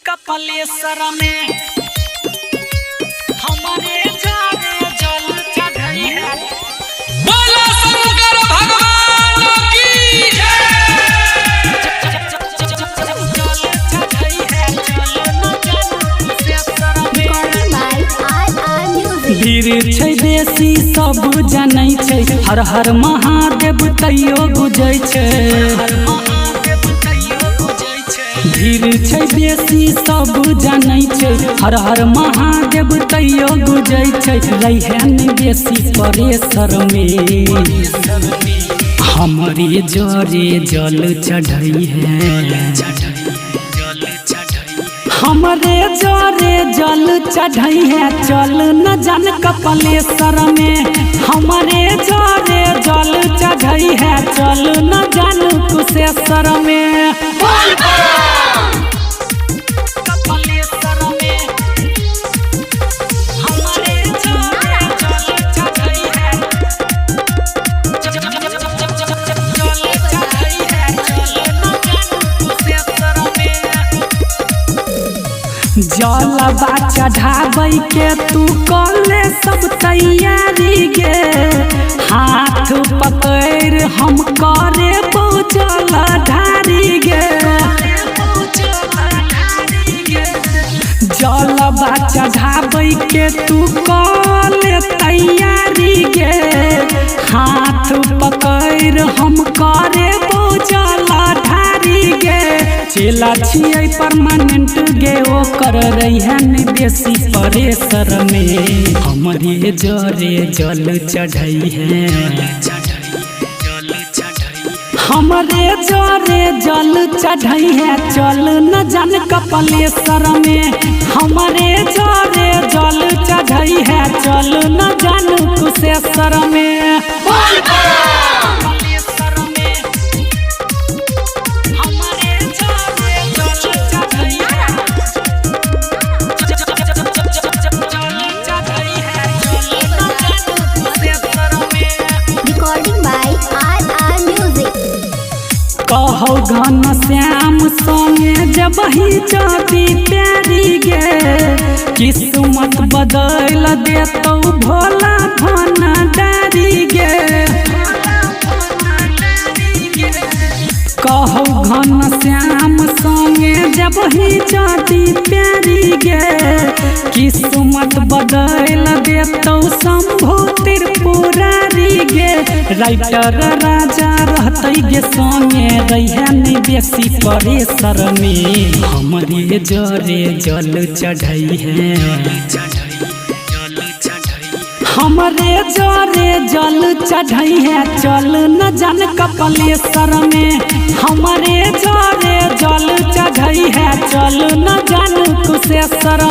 कपलेश्वर में हमारे जाने जल चढ़ई है। बोलो शंकर भगवान की जय। जल चढ़ई है जल न कपलेश्वर में। वीर छै देसी सब जानै छै, हर हर महादेव तैयो गुजै छै। वीर छै देसी सब जानै छै, हर हर महादेव तैयो गुजै छै। रैहन बेसी परेशर में हमरे जरे जल चढ़ई है। हमरे जरे जल चढ़ई है चल न जान कपलेश्वर में। हमरे जरे जल चढ़ई है चल न जान कुशेश्वर में। कपलेश्वर में हमारे जाने जल चढ़ई है। जल चढ़ई है जल न कपलेश्वर में। जलवा चढ़ाबै के तू कले सब तैयारी गे, हाथ पकड़ हम करे जल ढारी गे। जलवा चढ़ाबै के तू कले तैयारी गे, हाथ पकड़ हम करे जल ढारी गे। चेला छियै परमानेंट गे ओकर रैहन बेसी परेशर में। हमरे जरे जल चढ़ई है। हमरे जरे जल चढ़ई है चल न जान कपलेश्वर में। हमरे जरे जल चढ़ई है चल न जान कुशेश्वर में। कपलेश्वर में हमारे जाने जल चढ़ई है। जल चढ़ई है जल न कपलेश्वर में। Recording by RR Music. कहौ घन श्याम संगे जबहि जाती प्यारी गे, किस्मत बदल देतौ भोला भंडारी गे। कहौ घन श्याम संगे जबहि जाती प्यारी गे, किस्मत बदल देतौ शंभु त्रिपुरारी गे। राइटर राजा रहतै गे संगे रैहन बेसी परेशर में। हमरे जरे जल चढ़ई है। हमरे जरे जल चढ़ई है चल न जान कपलेश्वर में। हमरे जरे जल चढ़ई है चल न जान कुशेश्वर